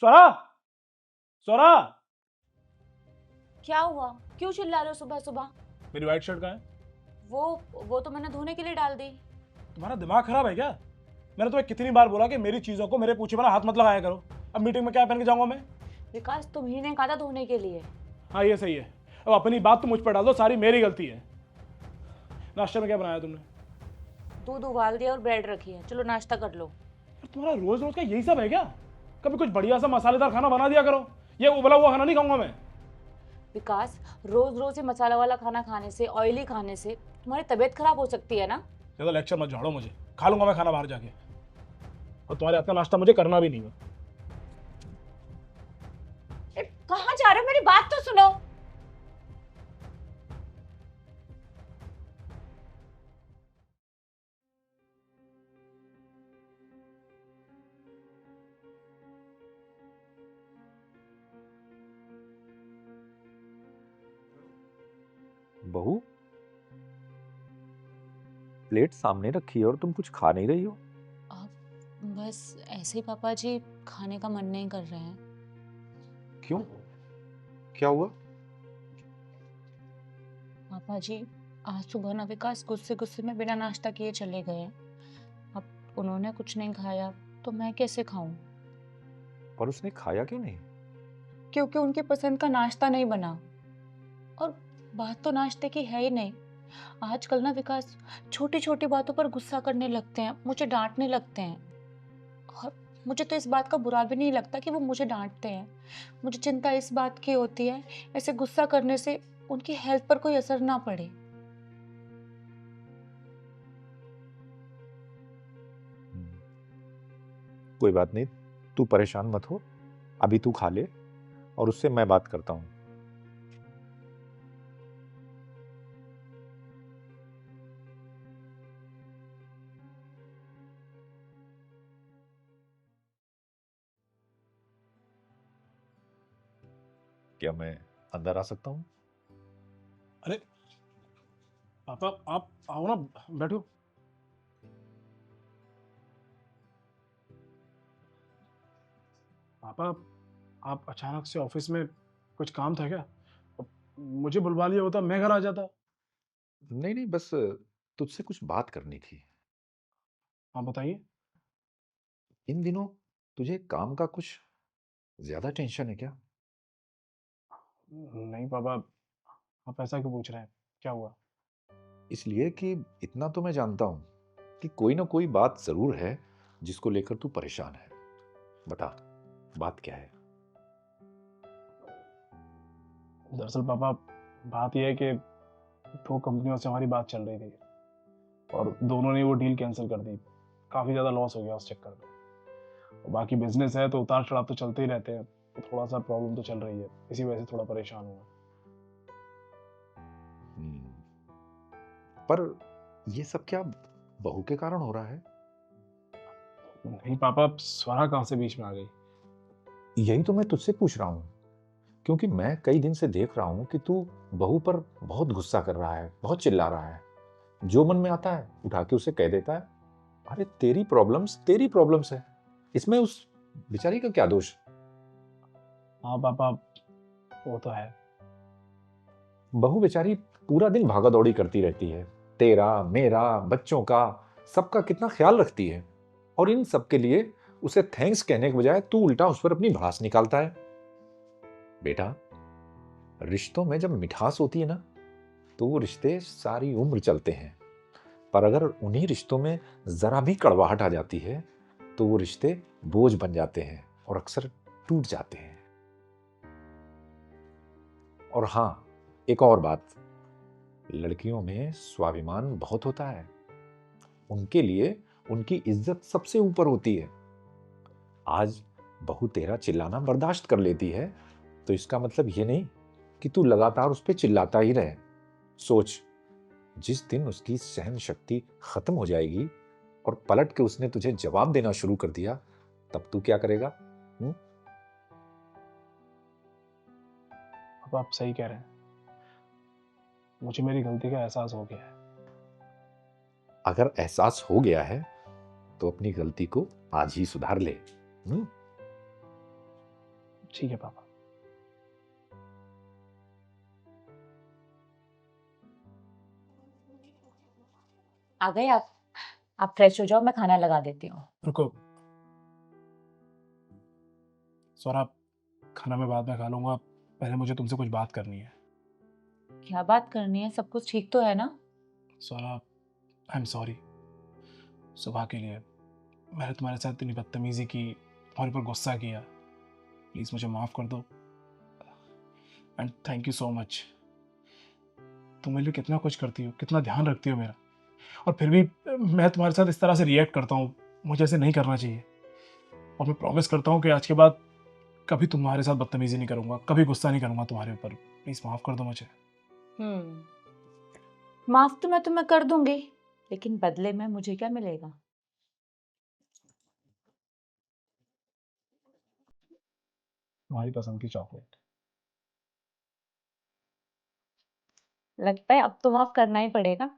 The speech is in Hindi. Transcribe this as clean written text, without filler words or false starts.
स्वरा, स्वरा, क्या हुआ? क्यों चिल्ला रहे हो सुबह सुबह? मेरी व्हाइट शर्ट कहाँ है? वो तो मैंने धोने के लिए डाल दी। तुम्हारा दिमाग खराब है क्या? मैंने तुम्हें कितनी बार बोला कि मेरी चीजों को मेरे पूछे बिना हाथ मत लगाया करो। अब मीटिंग में क्या पहन के जाऊंगा मैं? विकास, तुम्ही ने कहा था धोने के लिए। हाँ, ये सही है। अब अपनी बात तो मुझ पर डाल दो, सारी मेरी गलती है। नाश्ते में क्या बनाया तुमने? दूध उबाल दिया और ब्रेड रखी है, चलो नाश्ता कर लो। यार, तुम्हारा रोज रोज का यही सब है क्या? कभी कुछ बढ़िया सा मसालेदार खाना बना दिया करो। ये उबला हुआ खाना नहीं खाऊंगा मैं। विकास, रोज रोज ये मसाला वाला खाना खाने से, ऑयली खाने से तुम्हारी तबीयत खराब हो सकती है ना। ज्यादा लेक्चर मत झाड़ो मुझे। खा लूंगा मैं खाना बाहर जाके। और तुम्हारे हाथ का नाश्ता मुझे करना भी नहीं है। कहाँ जा रहे हो? मेरी बात तो सुनो। बहू, प्लेट सामने रखी है और तुम कुछ खा नहीं रही हो। बस ऐसे ही पापा जी, खाने का मन नहीं कर रहे हैं। क्यों? क्या हुआ? पापा जी, आज सुबह ना विकास गुस्से गुस्से में बिना नाश्ता किए चले गए। अब उन्होंने कुछ नहीं खाया तो मैं कैसे खाऊं? पर उसने खाया क्यों नहीं? क्योंकि उनके पसंद का नाश्ता नहीं बना। और बात तो नाश्ते की है ही नहीं। आजकल ना विकास छोटी छोटी बातों पर गुस्सा करने लगते हैं, मुझे डांटने लगते हैं। और मुझे तो इस बात का बुरा भी नहीं लगता कि वो मुझे डांटते हैं। मुझे चिंता इस बात की होती है ऐसे गुस्सा करने से उनकी हेल्थ पर कोई असर ना पड़े। कोई बात नहीं, तू परेशान मत हो। अभी तू खा ले और उससे मैं बात करता हूँ। क्या मैं अंदर आ सकता हूँ? अरे पापा, आप आओ ना, बैठो। पापा, आप अचानक से ऑफिस में कुछ काम था क्या? अब मुझे बुलवा लिया होता, मैं घर आ जाता। नहीं नहीं, बस तुझसे कुछ बात करनी थी। आप बताइए। इन दिनों तुझे काम का कुछ ज्यादा टेंशन है क्या? नहीं पापा, आप ऐसा क्यों पूछ रहे हैं? क्या हुआ? इसलिए कि इतना तो मैं जानता हूँ कि कोई ना कोई बात जरूर है जिसको लेकर तू परेशान है। बता, बात क्या है? दरअसल पापा, बात यह है कि दो कंपनियों से हमारी बात चल रही थी और दोनों ने वो डील कैंसिल कर दी। काफ़ी ज़्यादा लॉस हो गया उस चक्कर में। और बाकी बिजनेस है तो उतार चढ़ाव तो चलते ही रहते हैं, तो थोड़ा सा प्रॉब्लम तो चल रही है, इसी वजह से थोड़ा परेशान हुआ। पर ये सब क्या बहू के कारण हो रहा है? नहीं पापा, स्वरा कहाँ से बीच में आ गई? यही तो मैं तुझसे पूछ रहा हूँ, क्योंकि मैं कई दिन से देख रहा हूँ कि तू बहू पर बहुत गुस्सा कर रहा है, बहुत चिल्ला रहा है। जो मन में आता है उठा के उसे कह देता है। अरे तेरी प्रॉब्लम्स है, इसमें उस बेचारी का क्या दोष? हाँ पापा, वो तो है। बहू बेचारी पूरा दिन भागा दौड़ी करती रहती है, तेरा मेरा बच्चों का सबका कितना ख्याल रखती है। और इन सब के लिए उसे थैंक्स कहने के बजाय तू उल्टा उस पर अपनी भड़ास निकालता है। बेटा, रिश्तों में जब मिठास होती है ना, तो वो रिश्ते सारी उम्र चलते हैं। पर अगर उन्हीं रिश्तों में जरा भी कड़वाहट आ जाती है तो वो रिश्ते बोझ बन जाते हैं और अक्सर टूट जाते हैं। और हाँ, एक और बात, लड़कियों में स्वाभिमान बहुत होता है। उनके लिए उनकी इज्जत सबसे ऊपर होती है। आज बहू तेरा चिल्लाना बर्दाश्त कर लेती है तो इसका मतलब ये नहीं कि तू लगातार उस पर चिल्लाता ही रहे। सोच, जिस दिन उसकी सहन शक्ति खत्म हो जाएगी और पलट के उसने तुझे जवाब देना शुरू कर दिया, तब तू क्या करेगा? पापा, आप सही कह रहे हैं, मुझे मेरी गलती का एहसास हो गया है। अगर एहसास हो गया है तो अपनी गलती को आज ही सुधार ले। ठीक है पापा। आ गए आप फ्रेश हो जाओ, मैं खाना लगा देती हूँ। रुको स्वरा, खाना मैं बाद में खा लूंगा, पहले मुझे तुमसे कुछ बात करनी है। क्या बात करनी है? सब कुछ ठीक तो है ना? स्वरा, आई एम सॉरी। सुबह के लिए मैंने तुम्हारे साथ इतनी बदतमीजी की, तुम्हारे ऊपर गुस्सा किया। प्लीज़ मुझे माफ़ कर दो। And thank you so much. तुम मेरे लिए कितना कुछ करती हो, कितना ध्यान रखती हो मेरा, और फिर भी मैं तुम्हारे साथ इस तरह से रिएक्ट करता हूँ। मुझे ऐसे नहीं करना चाहिए। और मैं प्रॉमिस करता हूँ कि आज के बाद कभी तुम्हारे साथ बदतमीजी नहीं करूँगा, कभी गुस्सा नहीं करूँगा तुम्हारे ऊपर। प्लीज़ माफ़ कर दो मुझे। माफ तो मैं तुम्हें कर दूंगी, लेकिन बदले में मुझे क्या मिलेगा? तुम्हारी पसंद की चॉकलेट। लगता है अब तो माफ करना ही पड़ेगा।